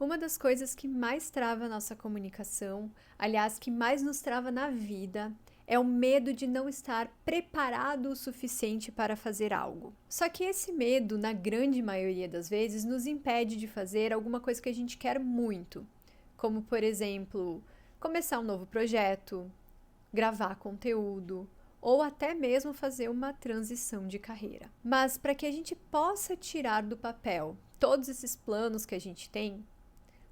Uma das coisas que mais trava a nossa comunicação, aliás, que mais nos trava na vida, é o medo de não estar preparado o suficiente para fazer algo. Só que esse medo, na grande maioria das vezes, nos impede de fazer alguma coisa que a gente quer muito, como, por exemplo, começar um novo projeto, gravar conteúdo ou até mesmo fazer uma transição de carreira. Mas para que a gente possa tirar do papel todos esses planos que a gente tem,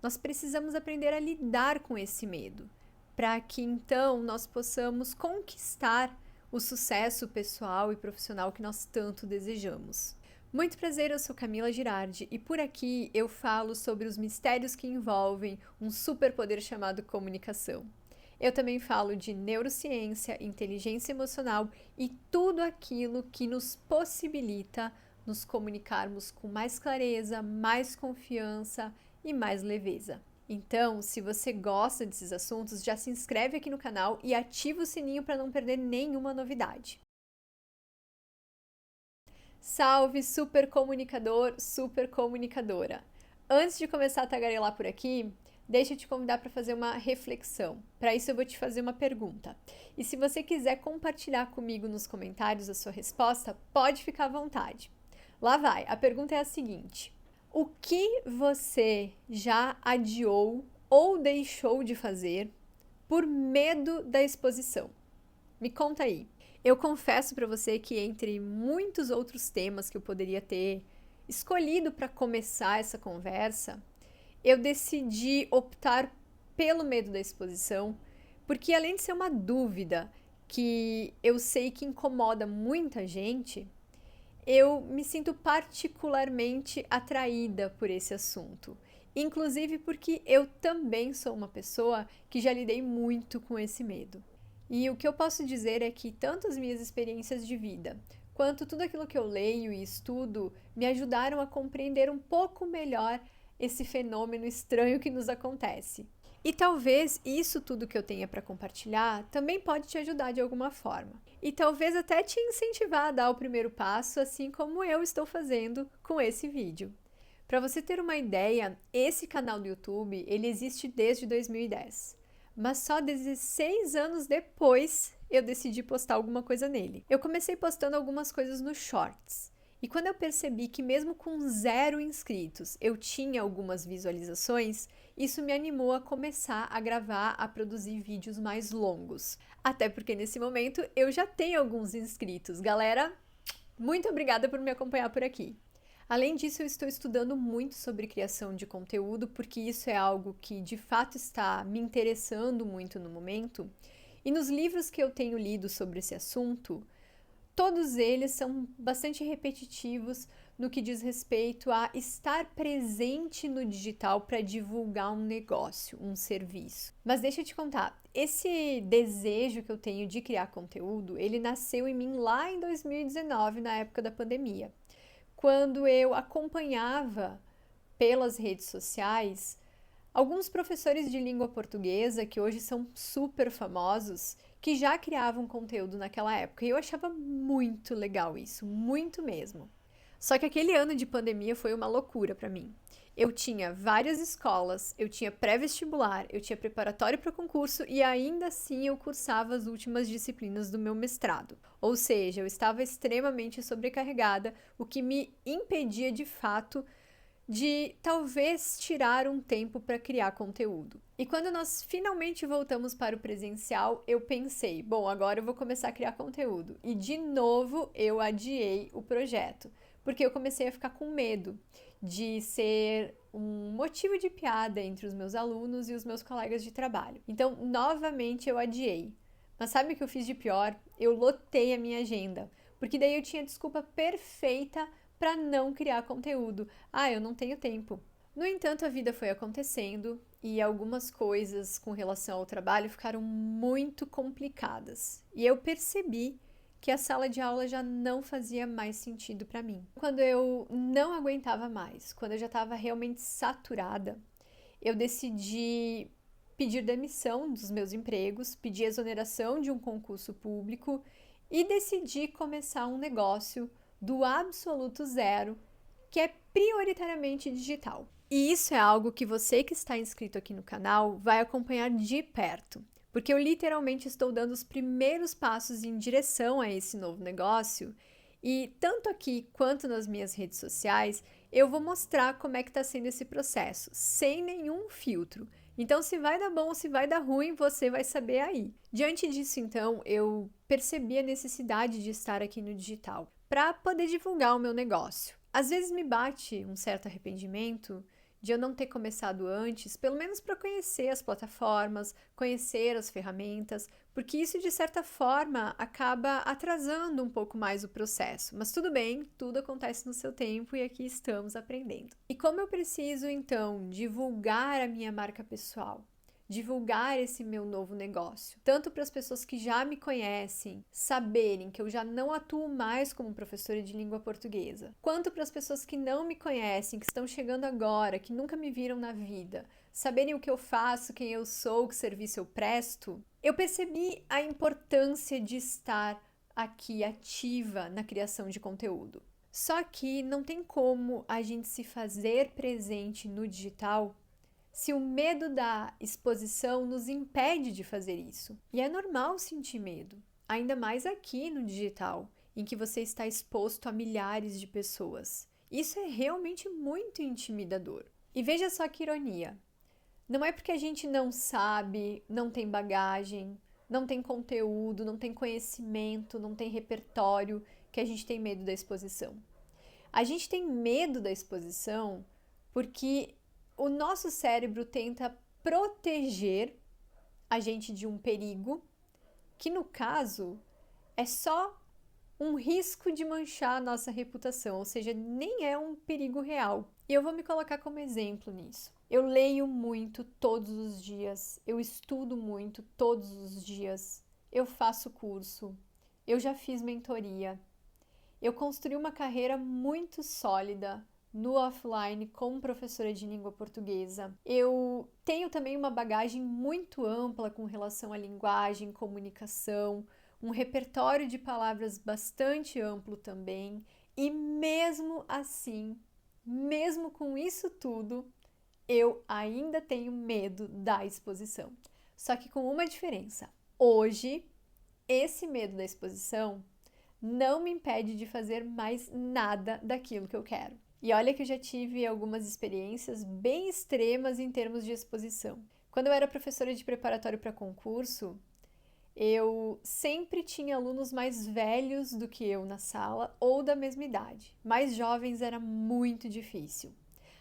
nós precisamos aprender a lidar com esse medo, para que então nós possamos conquistar o sucesso pessoal e profissional que nós tanto desejamos. Muito prazer, eu sou Camila Girardi e por aqui eu falo sobre os mistérios que envolvem um superpoder chamado comunicação. Eu também falo de neurociência, inteligência emocional e tudo aquilo que nos possibilita nos comunicarmos com mais clareza, mais confiança e mais leveza. Então, se você gosta desses assuntos, já se inscreve aqui no canal e ativa o sininho para não perder nenhuma novidade. Salve, super comunicador, super comunicadora! Antes de começar a tagarelar por aqui, deixa eu te convidar para fazer uma reflexão. Para isso eu vou te fazer uma pergunta. E se você quiser compartilhar comigo nos comentários a sua resposta, pode ficar à vontade. Lá vai, a pergunta é a seguinte: o que você já adiou ou deixou de fazer por medo da exposição? Me conta aí. Eu confesso para você que entre muitos outros temas que eu poderia ter escolhido para começar essa conversa, eu decidi optar pelo medo da exposição, porque além de ser uma dúvida que eu sei que incomoda muita gente, eu me sinto particularmente atraída por esse assunto. Inclusive porque eu também sou uma pessoa que já lidei muito com esse medo. E o que eu posso dizer é que tanto as minhas experiências de vida, quanto tudo aquilo que eu leio e estudo, me ajudaram a compreender um pouco melhor esse fenômeno estranho que nos acontece. E talvez isso tudo que eu tenha para compartilhar também pode te ajudar de alguma forma. E talvez até te incentivar a dar o primeiro passo, assim como eu estou fazendo com esse vídeo. Para você ter uma ideia, esse canal do YouTube, ele existe desde 2010. Mas só 16 anos depois eu decidi postar alguma coisa nele. Eu comecei postando algumas coisas nos shorts. E quando eu percebi que mesmo com 0 inscritos eu tinha algumas visualizações, isso me animou a começar a gravar, a produzir vídeos mais longos. Até porque nesse momento eu já tenho alguns inscritos. Galera, muito obrigada por me acompanhar por aqui. Além disso, eu estou estudando muito sobre criação de conteúdo, porque isso é algo que de fato está me interessando muito no momento. E nos livros que eu tenho lido sobre esse assunto, todos eles são bastante repetitivos no que diz respeito a estar presente no digital para divulgar um negócio, um serviço. Mas deixa eu te contar, esse desejo que eu tenho de criar conteúdo, ele nasceu em mim lá em 2019, na época da pandemia, quando eu acompanhava pelas redes sociais alguns professores de língua portuguesa que hoje são super famosos, que já criavam conteúdo naquela época. E eu achava muito legal isso, muito mesmo. Só que aquele ano de pandemia foi uma loucura para mim. Eu tinha várias escolas, eu tinha pré-vestibular, eu tinha preparatório para concurso e ainda assim eu cursava as últimas disciplinas do meu mestrado. Ou seja, eu estava extremamente sobrecarregada, o que me impedia de fato de talvez tirar um tempo para criar conteúdo. E quando nós finalmente voltamos para o presencial, eu pensei, bom, agora eu vou começar a criar conteúdo. E de novo eu adiei o projeto, porque eu comecei a ficar com medo de ser um motivo de piada entre os meus alunos e os meus colegas de trabalho. Então, novamente eu adiei. Mas sabe o que eu fiz de pior? Eu lotei a minha agenda, porque daí eu tinha desculpa perfeita para não criar conteúdo. Ah, eu não tenho tempo. No entanto, a vida foi acontecendo e algumas coisas com relação ao trabalho ficaram muito complicadas. E eu percebi que a sala de aula já não fazia mais sentido para mim. Quando eu não aguentava mais, quando eu já estava realmente saturada, eu decidi pedir demissão dos meus empregos, pedir exoneração de um concurso público e decidi começar um negócio do absoluto zero, que é prioritariamente digital. E isso é algo que você que está inscrito aqui no canal vai acompanhar de perto, porque eu literalmente estou dando os primeiros passos em direção a esse novo negócio e tanto aqui quanto nas minhas redes sociais eu vou mostrar como é que está sendo esse processo, sem nenhum filtro. Então, se vai dar bom ou se vai dar ruim, você vai saber aí. Diante disso, então, eu percebi a necessidade de estar aqui no digital para poder divulgar o meu negócio. Às vezes me bate um certo arrependimento de eu não ter começado antes, pelo menos para conhecer as plataformas, conhecer as ferramentas, porque isso de certa forma acaba atrasando um pouco mais o processo. Mas tudo bem, tudo acontece no seu tempo e aqui estamos aprendendo. E como eu preciso então divulgar a minha marca pessoal? Divulgar esse meu novo negócio, tanto para as pessoas que já me conhecem saberem que eu já não atuo mais como professora de língua portuguesa, quanto para as pessoas que não me conhecem, que estão chegando agora, que nunca me viram na vida, saberem o que eu faço, quem eu sou, que serviço eu presto. Eu percebi a importância de estar aqui ativa na criação de conteúdo. Só que não tem como a gente se fazer presente no digital se o medo da exposição nos impede de fazer isso. E é normal sentir medo, ainda mais aqui no digital, em que você está exposto a milhares de pessoas. Isso é realmente muito intimidador. E veja só que ironia. Não é porque a gente não sabe, não tem bagagem, não tem conteúdo, não tem conhecimento, não tem repertório, que a gente tem medo da exposição. A gente tem medo da exposição porque o nosso cérebro tenta proteger a gente de um perigo, que no caso é só um risco de manchar a nossa reputação, ou seja, nem é um perigo real. E eu vou me colocar como exemplo nisso. Eu leio muito todos os dias, eu estudo muito todos os dias, eu faço curso, eu já fiz mentoria, eu construí uma carreira muito sólida no offline como professora de língua portuguesa. Eu tenho também uma bagagem muito ampla com relação à linguagem, comunicação, um repertório de palavras bastante amplo também. E mesmo assim, mesmo com isso tudo, eu ainda tenho medo da exposição. Só que com uma diferença. Hoje, esse medo da exposição não me impede de fazer mais nada daquilo que eu quero. E olha que eu já tive algumas experiências bem extremas em termos de exposição. Quando eu era professora de preparatório para concurso, eu sempre tinha alunos mais velhos do que eu na sala ou da mesma idade. Mais jovens era muito difícil.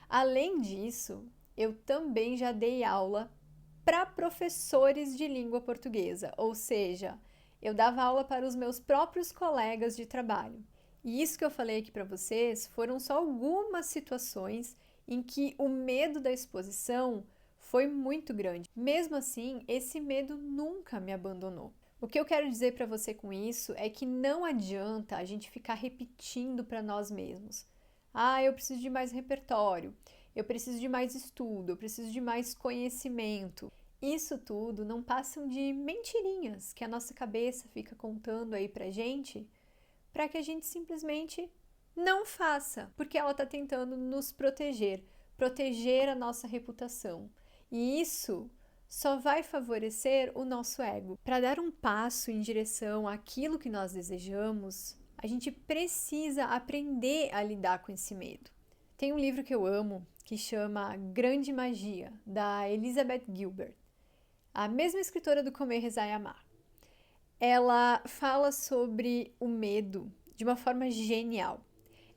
Além disso, eu também já dei aula para professores de língua portuguesa, ou seja, eu dava aula para os meus próprios colegas de trabalho. E isso que eu falei aqui para vocês foram só algumas situações em que o medo da exposição foi muito grande. Mesmo assim, esse medo nunca me abandonou. O que eu quero dizer para você com isso é que não adianta a gente ficar repetindo para nós mesmos. Ah, eu preciso de mais repertório, eu preciso de mais estudo, eu preciso de mais conhecimento. Isso tudo não passam de mentirinhas que a nossa cabeça fica contando aí pra gente, para que a gente simplesmente não faça, porque ela está tentando nos proteger, proteger a nossa reputação. E isso só vai favorecer o nosso ego. Para dar um passo em direção àquilo que nós desejamos, a gente precisa aprender a lidar com esse medo. Tem um livro que eu amo que chama Grande Magia, da Elizabeth Gilbert, a mesma escritora do Comer, Rezar e Amar. Ela fala sobre o medo de uma forma genial.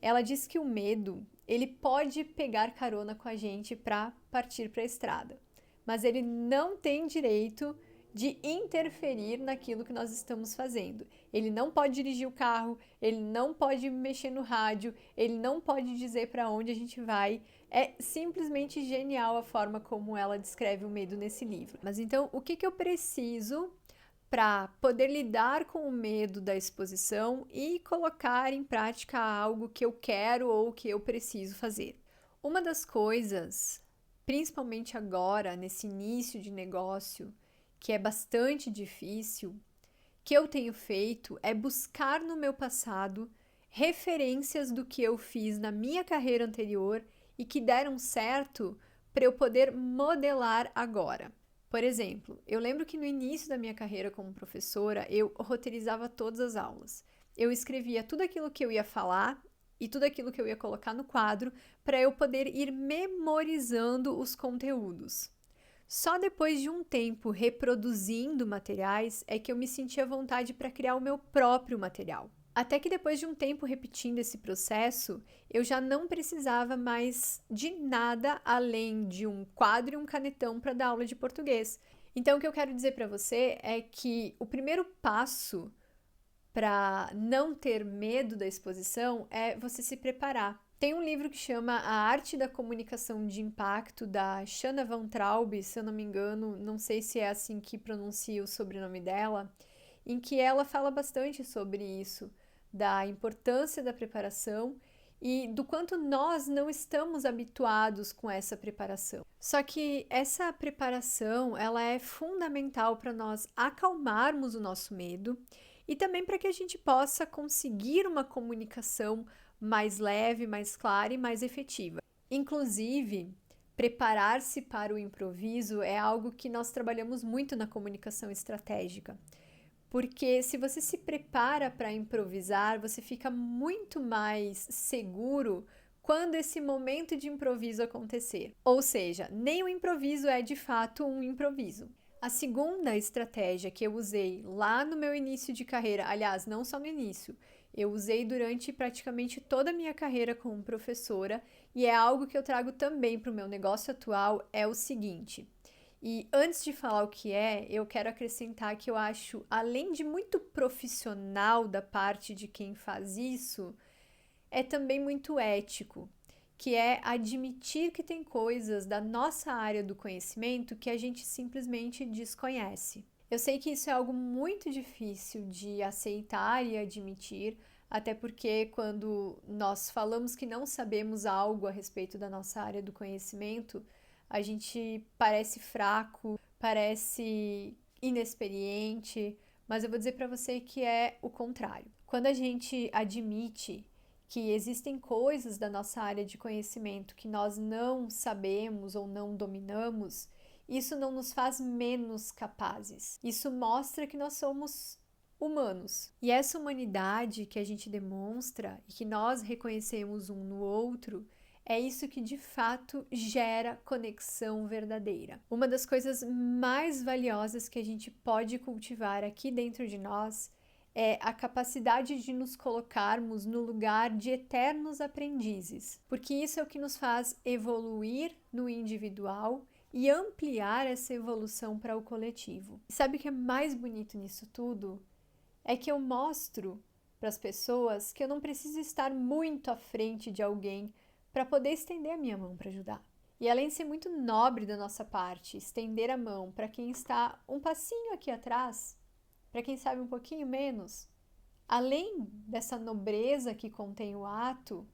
Ela diz que o medo, ele pode pegar carona com a gente para partir para a estrada, mas ele não tem direito de interferir naquilo que nós estamos fazendo. Ele não pode dirigir o carro, ele não pode mexer no rádio, ele não pode dizer para onde a gente vai. É simplesmente genial a forma como ela descreve o medo nesse livro. Mas então, o que eu preciso para poder lidar com o medo da exposição e colocar em prática algo que eu quero ou que eu preciso fazer? Uma das coisas, principalmente agora, nesse início de negócio, que é bastante difícil, que eu tenho feito é buscar no meu passado referências do que eu fiz na minha carreira anterior e que deram certo para eu poder modelar agora. Por exemplo, eu lembro que no início da minha carreira como professora, eu roteirizava todas as aulas. Eu escrevia tudo aquilo que eu ia falar e tudo aquilo que eu ia colocar no quadro para eu poder ir memorizando os conteúdos. Só depois de um tempo reproduzindo materiais é que eu me sentia à vontade para criar o meu próprio material. Até que depois de um tempo repetindo esse processo, eu já não precisava mais de nada além de um quadro e um canetão para dar aula de português. Então, o que eu quero dizer para você é que o primeiro passo para não ter medo da exposição é você se preparar. Tem um livro que chama A Arte da Comunicação de Impacto, da Shanna Von Traub, se eu não me engano, não sei se é assim que pronuncia o sobrenome dela, em que ela fala bastante sobre isso, da importância da preparação e do quanto nós não estamos habituados com essa preparação. Só que essa preparação, ela é fundamental para nós acalmarmos o nosso medo e também para que a gente possa conseguir uma comunicação mais leve, mais clara e mais efetiva. Inclusive, preparar-se para o improviso é algo que nós trabalhamos muito na comunicação estratégica. Porque se você se prepara para improvisar, você fica muito mais seguro quando esse momento de improviso acontecer. Ou seja, nem o improviso é de fato um improviso. A segunda estratégia que eu usei lá no meu início de carreira, aliás, não só no início, eu usei durante praticamente toda a minha carreira como professora e é algo que eu trago também para o meu negócio atual, é o seguinte. E antes de falar o que é, eu quero acrescentar que eu acho, além de muito profissional da parte de quem faz isso, é também muito ético, que é admitir que tem coisas da nossa área do conhecimento que a gente simplesmente desconhece. Eu sei que isso é algo muito difícil de aceitar e admitir, até porque quando nós falamos que não sabemos algo a respeito da nossa área do conhecimento, a gente parece fraco, parece inexperiente, mas eu vou dizer para você que é o contrário. Quando a gente admite que existem coisas da nossa área de conhecimento que nós não sabemos ou não dominamos, isso não nos faz menos capazes. Isso mostra que nós somos humanos. E essa humanidade que a gente demonstra e que nós reconhecemos um no outro é isso que de fato gera conexão verdadeira. Uma das coisas mais valiosas que a gente pode cultivar aqui dentro de nós é a capacidade de nos colocarmos no lugar de eternos aprendizes, porque isso é o que nos faz evoluir no individual e ampliar essa evolução para o coletivo. E sabe o que é mais bonito nisso tudo? É que eu mostro para as pessoas que eu não preciso estar muito à frente de alguém para poder estender a minha mão para ajudar. E além de ser muito nobre da nossa parte, estender a mão para quem está um passinho aqui atrás, para quem sabe um pouquinho menos, além dessa nobreza que contém o ato,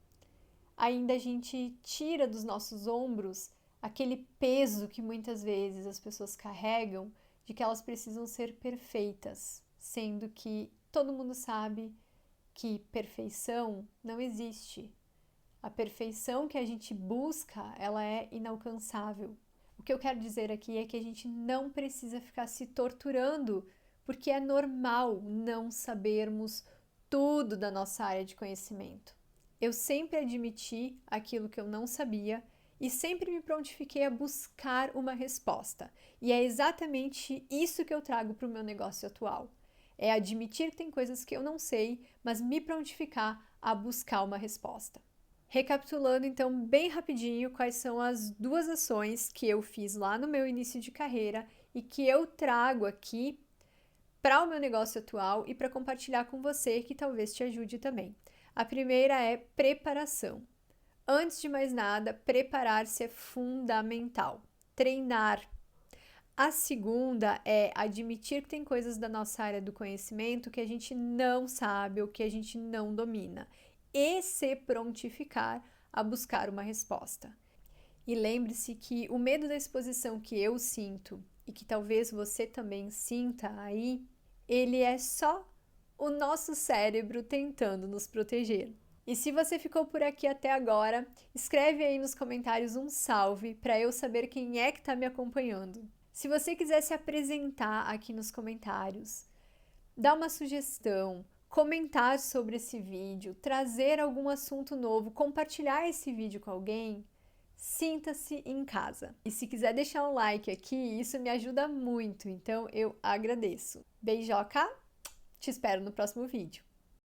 ainda a gente tira dos nossos ombros aquele peso que muitas vezes as pessoas carregam de que elas precisam ser perfeitas, sendo que todo mundo sabe que perfeição não existe. A perfeição que a gente busca, ela é inalcançável. O que eu quero dizer aqui é que a gente não precisa ficar se torturando, porque é normal não sabermos tudo da nossa área de conhecimento. Eu sempre admiti aquilo que eu não sabia e sempre me prontifiquei a buscar uma resposta. E é exatamente isso que eu trago para o meu negócio atual. É admitir que tem coisas que eu não sei, mas me prontificar a buscar uma resposta. Recapitulando então bem rapidinho quais são as duas ações que eu fiz lá no meu início de carreira e que eu trago aqui para o meu negócio atual e para compartilhar com você que talvez te ajude também. A primeira é preparação. Antes de mais nada, preparar-se é fundamental. Treinar. A segunda é admitir que tem coisas da nossa área do conhecimento que a gente não sabe ou que a gente não domina e se prontificar a buscar uma resposta. E lembre-se que o medo da exposição que eu sinto e que talvez você também sinta aí, ele é só o nosso cérebro tentando nos proteger. E se você ficou por aqui até agora, escreve aí nos comentários um salve para eu saber quem é que está me acompanhando. Se você quiser se apresentar aqui nos comentários, dar uma sugestão, comentar sobre esse vídeo, trazer algum assunto novo, compartilhar esse vídeo com alguém, sinta-se em casa. E se quiser deixar um like aqui, isso me ajuda muito, então eu agradeço. Beijoca, te espero no próximo vídeo.